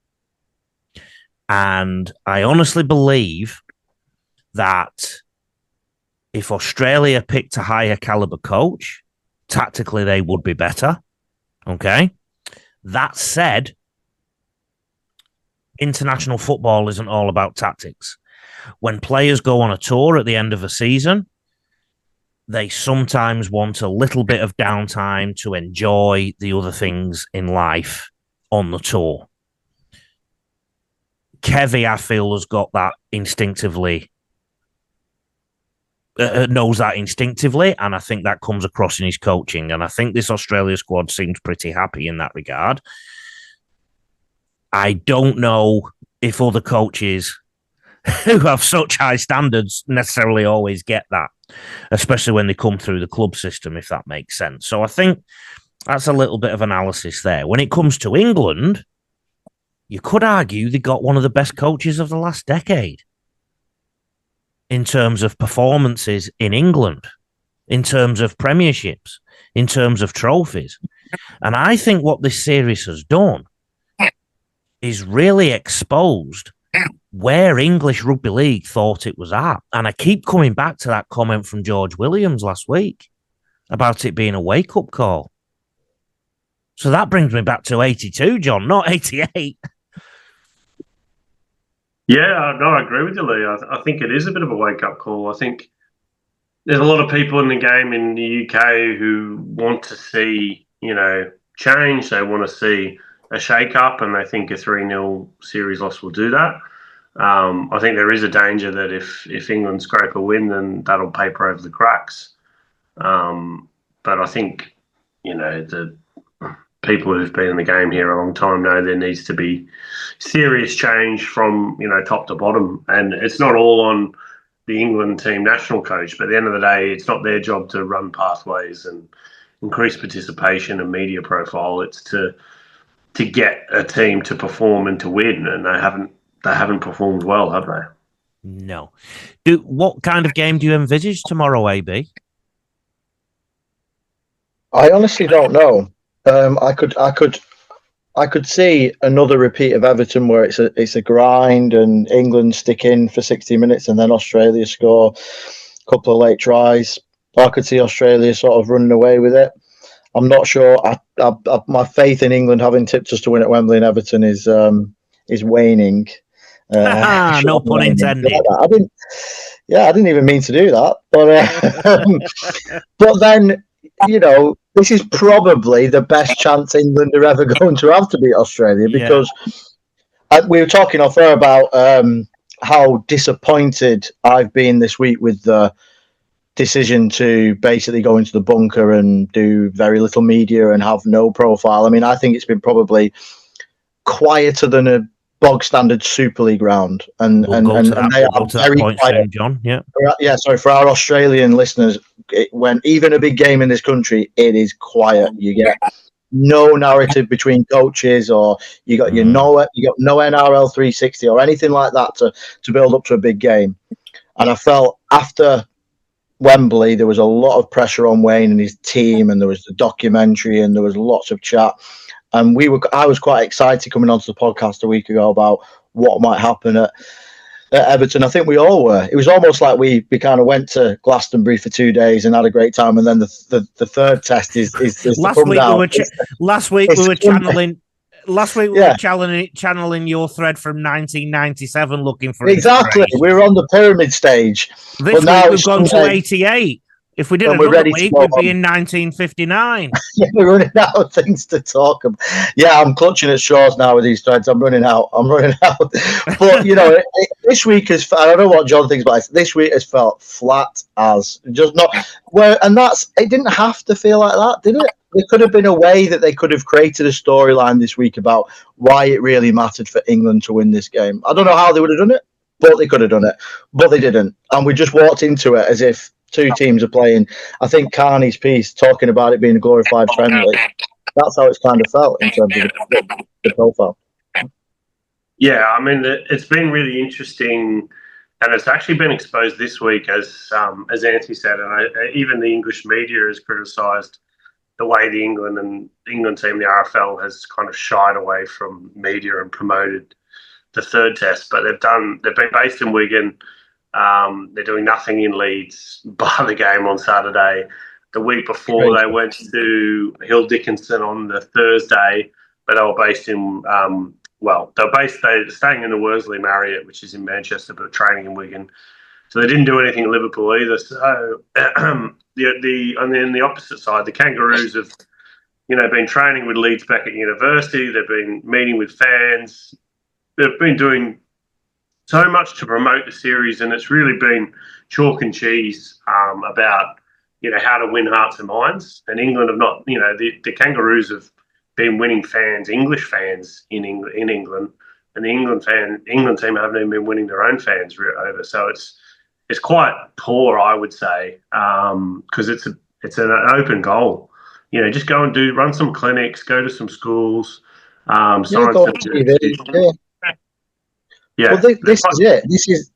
S1: And I honestly believe that if Australia picked a higher caliber coach, tactically they would be better. Okay? That said, international football isn't all about tactics. When players go on a tour at the end of a season, they sometimes want a little bit of downtime to enjoy the other things in life on the tour. Kevy, I feel, has got that instinctively, knows that instinctively, and I think that comes across in his coaching. And I think this Australia squad seems pretty happy in that regard. I don't know if other coaches who have such high standards necessarily always get that, especially when they come through the club system, if that makes sense. So I think that's a little bit of analysis there. When it comes to England, you could argue they got one of the best coaches of the last decade in terms of performances in England, in terms of premierships, in terms of trophies. And I think what this series has done is really exposed where English Rugby League thought it was at. And I keep coming back to that comment from George Williams last week about it being a wake-up call. So that brings me back to 82, John, not 88.
S2: Yeah, no, I agree with you, Lee. I think it is a bit of a wake-up call. I think there's a lot of people in the game in the UK who want to see, change. They want to see a shake-up, and they think a 3-0 series loss will do that. I think there is a danger that if England scrape a win, then that'll paper over the cracks. But I think, the people who've been in the game here a long time know there needs to be serious change from, top to bottom. And it's not all on the England team national coach, but at the end of the day, it's not their job to run pathways and increase participation and media profile. It's to get a team to perform and to win, and they haven't performed well, have they?
S1: No. What kind of game do you envisage tomorrow, AB?
S3: I honestly don't know. I could see another repeat of Everton where it's a grind and England stick in for 60 minutes and then Australia score a couple of late tries. I could see Australia sort of running away with it. I'm not sure. My faith in England having tipped us to win at Wembley and Everton is waning.
S1: No pun intended.
S3: Yeah, I didn't even mean to do that, but then this is probably the best chance England are ever going to have to beat Australia because we were talking off air about how disappointed I've been this week with the decision to basically go into the bunker and do very little media and have no profile. I mean, I think it's been probably quieter than a bog standard Super League round, and they are very quiet.
S1: John.
S3: Sorry, for our Australian listeners, when even a big game in this country, it is quiet. You get no narrative between coaches, or you got no NRL 360 or anything like that to build up to a big game. And I felt after Wembley, there was a lot of pressure on Wane and his team, and there was the documentary, and there was lots of chat. And I was quite excited coming onto the podcast a week ago about what might happen at Everton. I think we all were. It was almost like we kind of went to Glastonbury for 2 days and had a great time, and then the third test is
S1: last week we were channeling. Last week we were channeling your thread from 1997, looking for
S3: exactly. We were on the pyramid stage.
S1: This week we've gone to 88. If we did another week, we'd be in 1959.
S3: We're running out of things to talk about. Yeah, I'm clutching at straws now with these threads. I'm running out. But this week has. I don't know what John thinks, but this week has felt flat as just not. It didn't have to feel like that, did it? There could have been a way that they could have created a storyline this week about why it really mattered for England to win this game. I don't know how they would have done it, but they could have done it. But they didn't. And we just walked into it as if two teams are playing. I think Carney's piece talking about it being a glorified friendly, that's how it's kind of felt in terms of the profile.
S2: Yeah, I mean, it's been really interesting, and it's actually been exposed this week, as Anthony said, and even the English media has criticised the way the England team, the RFL, has kind of shied away from media and promoted the third test. But they've been based in Wigan. They're doing nothing in Leeds by the game on Saturday. The week before, they went to Hill Dickinson on the Thursday, but they were based in they're staying in the Worsley Marriott, which is in Manchester, but training in Wigan. So they didn't do anything in Liverpool either. So the opposite side, the Kangaroos have, been training with Leeds Beckett University. They've been meeting with fans. They've been doing so much to promote the series, and it's really been chalk and cheese about how to win hearts and minds. And England have not. The Kangaroos have been winning fans, English fans in England, and the England team haven't even been winning their own fans over. So it's quite poor, I would say, because it's an open goal. Just go and run some clinics, go to some schools.
S3: Yeah. Well, this is it.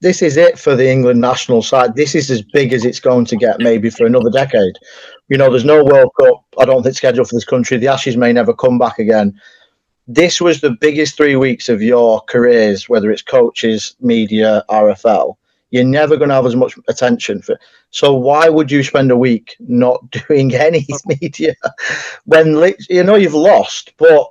S3: This is it for the England national side. This is as big as it's going to get, maybe for another decade. There's no World Cup, I don't think, scheduled for this country. The Ashes may never come back again. This was the biggest 3 weeks of your careers, whether it's coaches, media, RFL. You're never going to have as much attention for. So why would you spend a week not doing any media when you've lost? But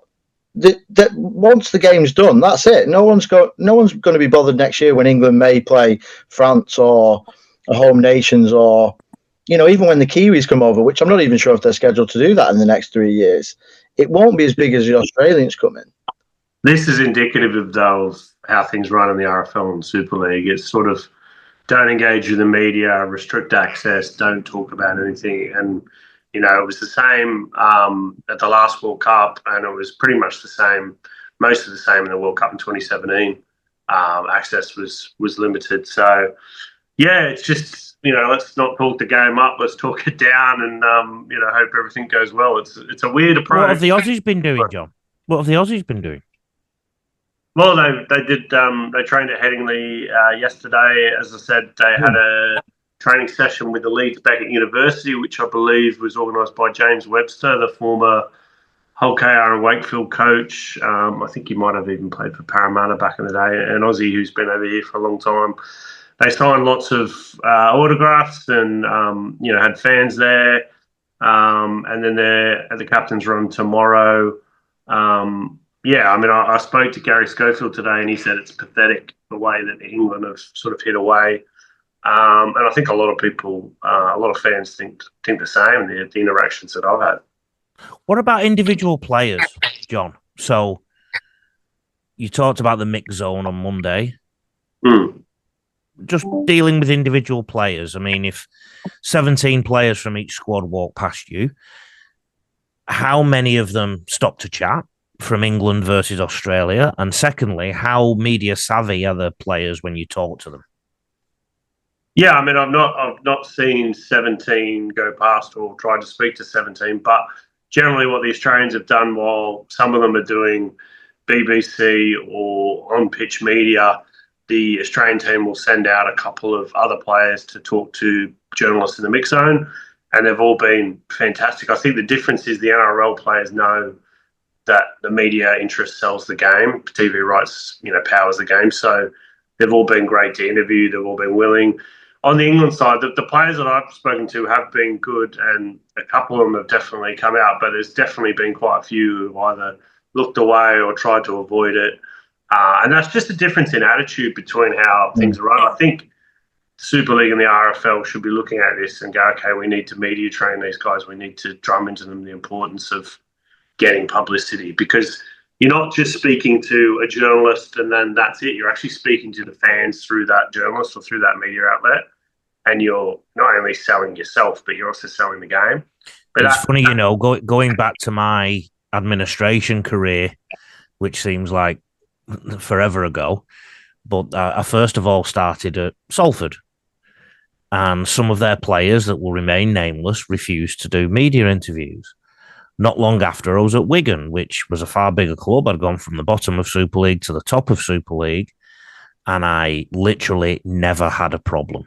S3: once the game's done, that's it. No one's going to be bothered next year when England may play France or a home nations, or even when the Kiwis come over, which I'm not even sure if they're scheduled to do that in the next 3 years. It won't be as big as the Australians come in.
S2: This is indicative of how things run in the RFL and Super League. It's sort of don't engage with the media, restrict access, don't talk about anything. And, it was the same at the last World Cup, and it was pretty much the same, most of the same in the World Cup in 2017. Access was limited. So, yeah, it's just, let's not talk the game up, let's talk it down, and, hope everything goes well. It's a weird approach.
S1: What have the Aussies been doing, John? What have the Aussies been doing?
S2: Well, they did. They trained at Headingley yesterday. As I said, they had a training session with the Leeds Beckett University, which I believe was organised by James Webster, the former Hull KR and Wakefield coach. I think he might have even played for Parramatta back in the day, an Aussie who's been over here for a long time. They signed lots of autographs and had fans there. And then they're at the captain's run tomorrow. I spoke to Gary Schofield today, and he said it's pathetic the way that England have sort of hid away And I think a lot of people, a lot of fans think the same. The interactions that I've had.
S1: What about individual players, John? So you talked about the mix zone on Monday. Just dealing with individual players. I mean, if 17 players from each squad walk past you, how many of them stop to chat from England versus Australia? And secondly, how media savvy are the players when you talk to them?
S2: Yeah, I mean, I've not seen 17 go past or tried to speak to 17, but generally what the Australians have done, while some of them are doing BBC or on-pitch media, the Australian team will send out a couple of other players to talk to journalists in the mix zone, and they've all been fantastic. I think the difference is the NRL players know that the media interest sells the game, TV rights, powers the game. So they've all been great to interview. They've all been willing. On the England side, the players that I've spoken to have been good, and a couple of them have definitely come out, but there's definitely been quite a few who've either looked away or tried to avoid it. And that's just a difference in attitude between how things are run. I think Super League and the RFL should be looking at this and go, okay, we need to media train these guys. We need to drum into them the importance of getting publicity, because you're not just speaking to a journalist and then that's it. You're actually speaking to the fans through that journalist or through that media outlet. And you're not only selling yourself, but you're also selling the game. But
S1: it's funny, going back to my administration career, which seems like forever ago, but I first of all started at Salford, and some of their players that will remain nameless refused to do media interviews. Not long after, I was at Wigan, which was a far bigger club. I'd gone from the bottom of Super League to the top of Super League, and I literally never had a problem.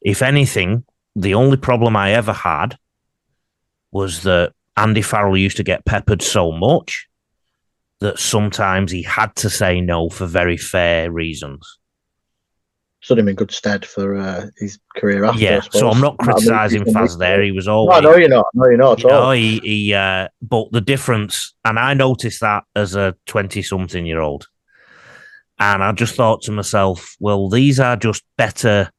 S1: If anything, the only problem I ever had was that Andy Farrell used to get peppered so much that sometimes he had to say no for very fair reasons.
S3: Stood him in good stead for his career after.
S1: Yeah, so I'm not criticising Faz there. He was always.
S3: No, you're not. No, you're not at all.
S1: He but the difference, and I noticed that as a 20-something-year-old, and I just thought to myself, well, these are just better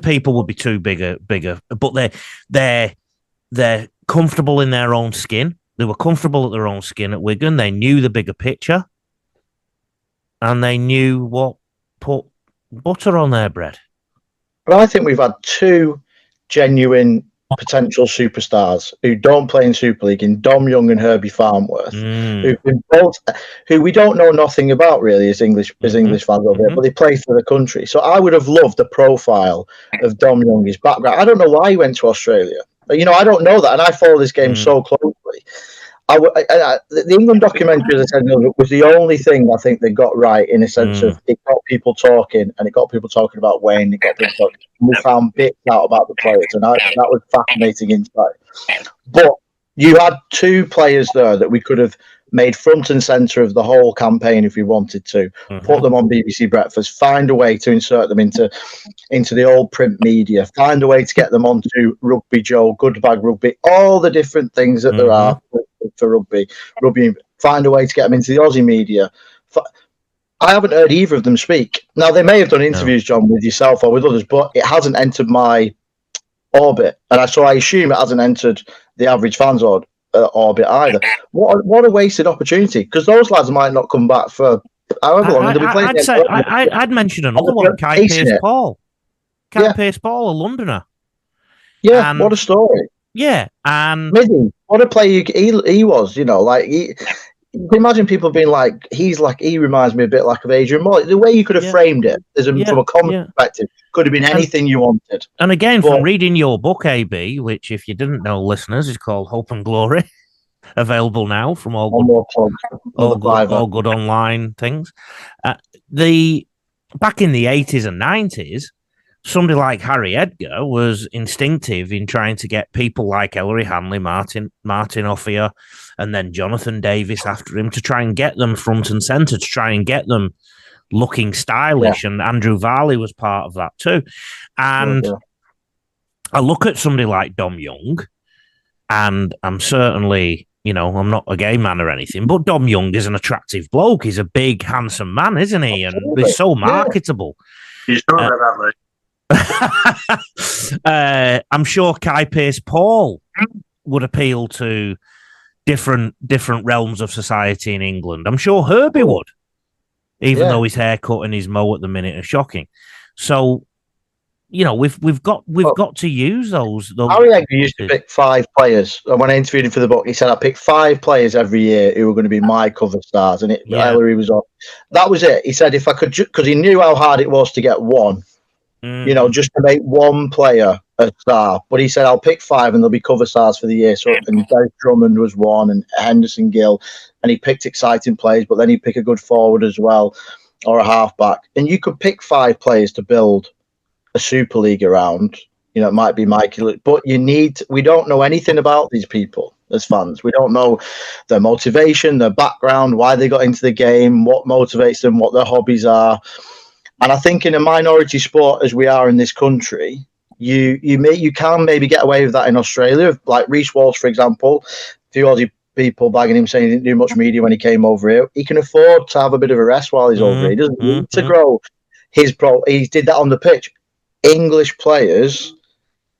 S1: people would be too bigger, but they're comfortable in their own skin. They were comfortable at their own skin at Wigan. They knew the bigger picture, and they knew what put butter on their bread.
S3: But I think we've had two genuine potential superstars who don't play in Super League, in Dom Young and Herbie Farnworth, who've been both, who we don't know nothing about really as English fans over there, but they play for the country. So I would have loved the profile of Dom Young, his background. I don't know why he went to Australia. I don't know that, and I follow this game so closely. The England documentary, as I said, was the only thing I think they got right, in a sense of it got people talking, and it got people talking about Wane. It got people talking. We found bits out about the players, and that was fascinating insight. But you had two players there that we could have made front and centre of the whole campaign if we wanted to. Put them on BBC Breakfast, find a way to insert them into the old print media, find a way to get them onto Rugby Joe, Good Bag Rugby, all the different things that there are for rugby, find a way to get them into the Aussie media. I haven't heard either of them speak. Now, they may have done interviews, John, with yourself or with others, but it hasn't entered my orbit. And so I assume it hasn't entered the average fan's orbit either. What a wasted opportunity, because those lads might not come back for however long.
S1: I'd mention another one, Kai Pearce-Paul. Pearce-Paul, a Londoner.
S3: Yeah, what a story.
S1: Yeah, and
S3: Middy, what a player he was. You can imagine people being like, he reminds me a bit like of Adrian Moore. The way you could have framed it from a common perspective could have been anything you wanted.
S1: And again, from reading your book, AB, which, if you didn't know, listeners, is called Hope and Glory, available now from all good online things. Back in the 80s and 90s, somebody like Harry Edgar was instinctive in trying to get people like Ellery Hanley, Martin Offier, and then Jonathan Davis after him, to try and get them front and centre, to try and get them looking stylish. And Andrew Varley was part of that too. And I look at somebody like Dom Young, and I'm certainly, I'm not a gay man or anything, but Dom Young is an attractive bloke. He's a big, handsome man, isn't he? And he's so marketable.
S2: You sure about that, Lee?
S1: I'm sure Kai Pearce-Paul would appeal to different realms of society in England. I'm sure Herbie would, even though his haircut and his mo at the minute are shocking. So, we've got to use those.
S3: Harry Egg used to pick 5 players. And when I interviewed him for the book, he said, I pick 5 players every year who were going to be my cover stars. And Ellery was on. That was it. He said, if I could, because he knew how hard it was to get one, just to make one player a star. But he said, I'll pick 5 and they'll be cover stars for the year. So, and Derek Drummond was one, and Henderson Gill. And he picked exciting players, but then he'd pick a good forward as well, or a halfback. And you could pick 5 players to build a Super League around. It might be Mikey, but we don't know anything about these people as fans. We don't know their motivation, their background, why they got into the game, what motivates them, what their hobbies are. And I think in a minority sport as we are in this country, you can maybe get away with that in Australia. Like Reece Walsh, for example, the Aussie people bagging him saying he didn't do much media when he came over here. He can afford to have a bit of a rest while he's over here. He doesn't need to grow his pro. He did that on the pitch. English players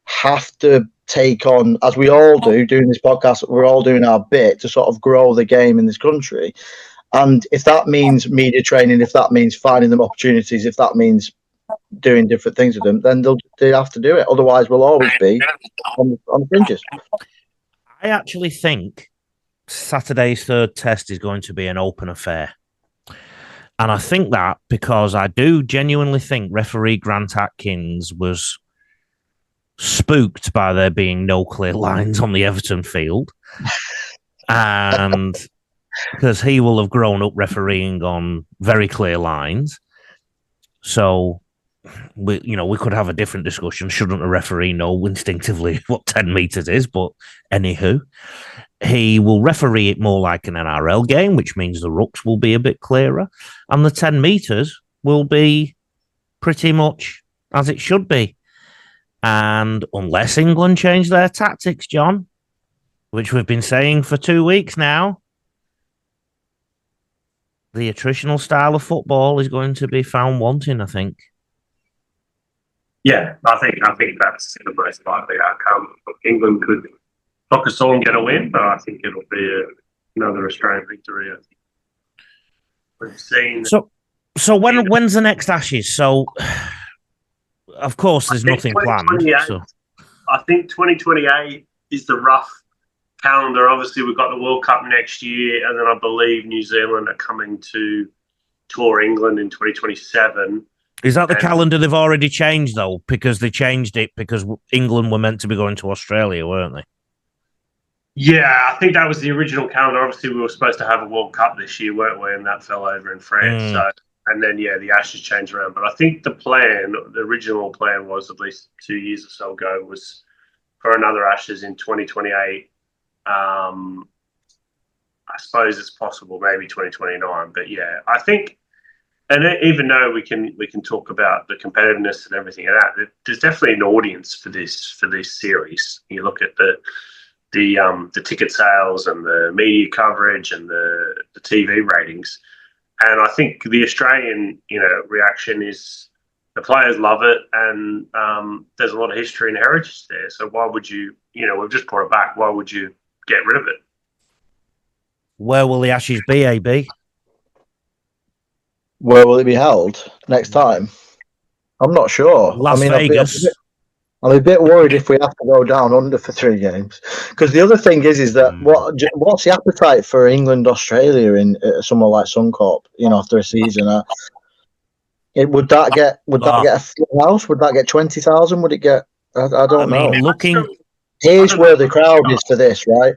S3: have to take on, as we all do, doing this podcast, we're all doing our bit to sort of grow the game in this country. And if that means media training, if that means finding them opportunities, if that means doing different things with them, then they have to do it. Otherwise, we'll always be on the fringes.
S1: I actually think Saturday's third test is going to be an open affair. And I think that because I do genuinely think referee Grant Atkins was spooked by there being no clear lines on the Everton field. And because he will have grown up refereeing on very clear lines. So, we could have a different discussion. Shouldn't a referee know instinctively what 10 metres is? But anywho, he will referee it more like an NRL game, which means the rucks will be a bit clearer. And the 10 metres will be pretty much as it should be. And unless England change their tactics, John, which we've been saying for 2 weeks now, the attritional style of football is going to be found wanting, I think.
S2: Yeah, I think that's the most likely outcome. England could knock us all and get a win, but I think it'll be another Australian victory. I think we've seen.
S1: So when's the next Ashes? So, of course, there's nothing planned. So.
S2: I think 2028 is the rough calendar. Obviously, we've got the World Cup next year, and then I believe New Zealand are coming to tour England in 2027.
S1: Is that the calendar they've already changed, though? Because they changed it because England were meant to be going to Australia, weren't they?
S2: Yeah, I think that was the original calendar. Obviously, we were supposed to have a World Cup this year, weren't we? And that fell over in France. So, and then, the Ashes changed around. But I think the original plan was at least 2 years or so ago, was for another Ashes in 2028. I suppose it's possible, maybe 2029. But I think, and even though we can talk about the competitiveness and everything like that, there's definitely an audience for this series. You look at the ticket sales and the media coverage and the TV ratings, and I think the Australian reaction is the players love it, and there's a lot of history and heritage there. So why would you? We've just brought it back. Why would you get rid of it?
S1: Where will the Ashes be, AB?
S3: Where will it be held next time? I'm not sure.
S1: Las Vegas.
S3: I'm a bit worried if we have to go down under for 3 games. Because the other thing is that what's the appetite for England, Australia in somewhere like Suncorp? After a season, would that get a full house? Would that get 20,000? Would it get? I don't know. Here's where the crowd is for this, right?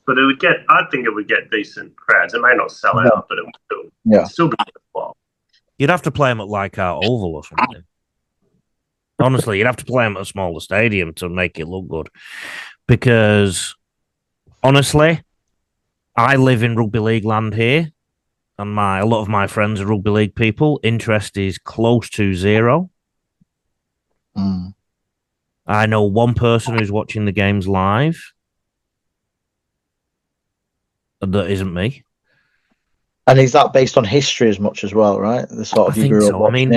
S2: But it would get. I think it would get decent crowds. It may not sell out, but it would still be worthwhile.
S1: You'd have to play them at Leichhardt Oval or something. Honestly, you'd have to play them at a smaller stadium to make it look good. Because, honestly, I live in rugby league land here, and a lot of my friends are rugby league people. Interest is close to 0. I know one person who's watching the games live. That isn't me. And
S3: is that based on history as much as well, right? The sort of
S1: I think so. I mean,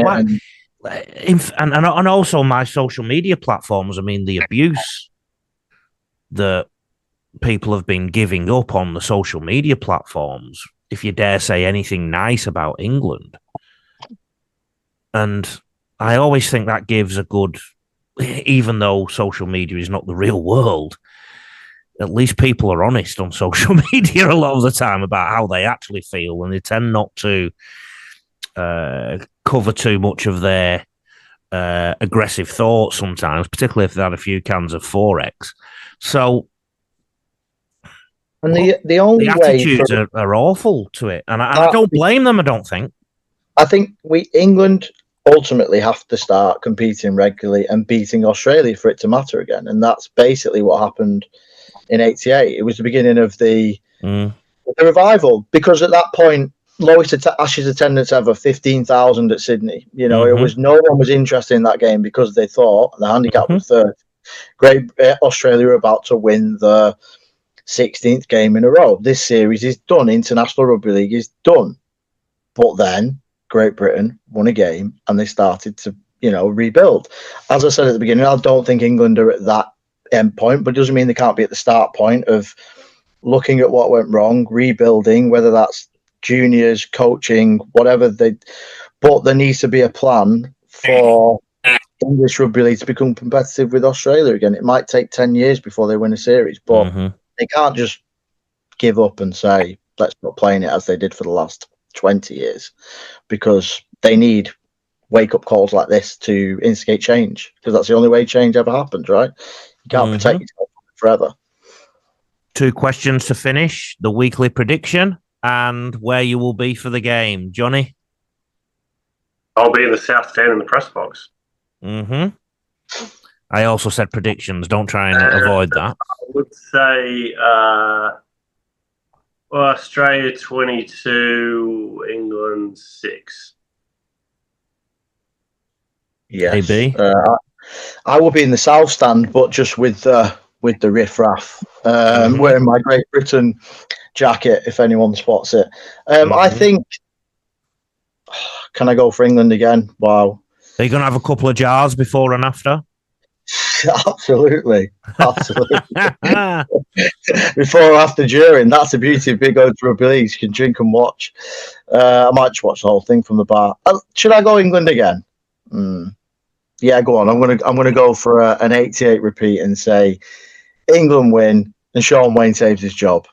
S1: and also my social media platforms. I mean, the abuse that people have been giving up on the social media platforms, if you dare say anything nice about England. And I always think that gives a good, even though social media is not the real world, at least people are honest on social media a lot of the time about how they actually feel, and they tend not to cover too much of their aggressive thoughts sometimes, particularly if they've had a few cans of 4X. So,
S3: and the only
S1: attitudes are awful to it, and I don't blame them. I don't think.
S3: I think England ultimately have to start competing regularly and beating Australia for it to matter again, and that's basically what happened in '88. It was the beginning of the revival, because at that point, lowest Ashes attendance ever, 15,000 at Sydney. You know, it was, no one was interested in that game because they thought the handicap was third. Australia were about to win the 16th game in a row. This series is done. International Rugby League is done. But then Great Britain won a game and they started to, rebuild. As I said at the beginning, I don't think England are at that end point, but it doesn't mean they can't be at the start point of looking at what went wrong, rebuilding, whether that's juniors, coaching, whatever but there needs to be a plan for English Rugby League to become competitive with Australia again. It might take 10 years before they win a series, but they can't just give up and say, let's not playing it as they did for the last 20 years, because they need wake-up calls like this to instigate change, because that's the only way change ever happens, right? You can't protect yourself forever.
S1: 2 questions to finish: the weekly prediction and where you will be for the game. Johnny?
S2: I'll be in the south stand in the press box.
S1: I also said predictions. Don't try and avoid that.
S2: I would say Australia 22, England 6.
S3: Yes.
S1: AB?
S3: I will be in the south stand, but just with the riff-raff, wearing my Great Britain jacket, if anyone spots it. I think, can I go for England again? Wow.
S1: Are you going to have a couple of jars before and after?
S3: Absolutely. Before, after, during. That's the beauty of big old rugby leagues. You can drink and watch. I might just watch the whole thing from the bar. Should I go England again? Yeah, go on. I'm gonna go for an 88 repeat and say England win and Sean Wane saves his job.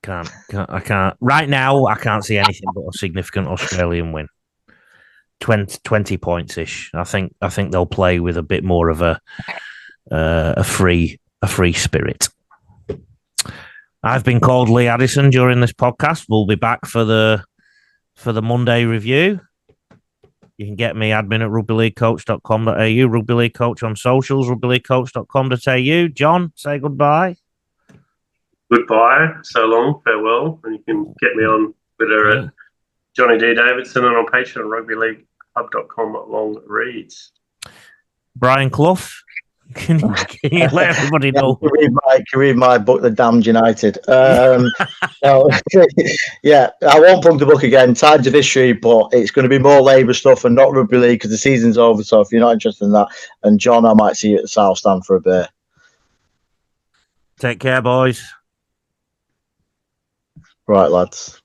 S1: I can't. Right now, I can't see anything but a significant Australian win. 20 points ish. I think they'll play with a bit more of a free spirit. I've been called Lee Addison during this podcast. We'll be back for the Monday review. You can get me admin at rugbyleaguecoach.com.au, Rugby League Coach on socials, rugbyleaguecoach.com.au. John, say goodbye.
S2: Goodbye, so long, farewell. And you can get me on Twitter at Johnny D. Davidson and on Patreon, rugbyleaguehub.com long reads.
S1: Brian Clough, can you let everybody know?
S3: Can read my book, The Damned United. Yeah, I won't plug the book again, Tides of History, but it's going to be more Labour stuff and not Rugby League because the season's over. So if you're not interested in that, and John, I might see you at the South Stand for a beer.
S1: Take care, boys.
S3: Right, lads.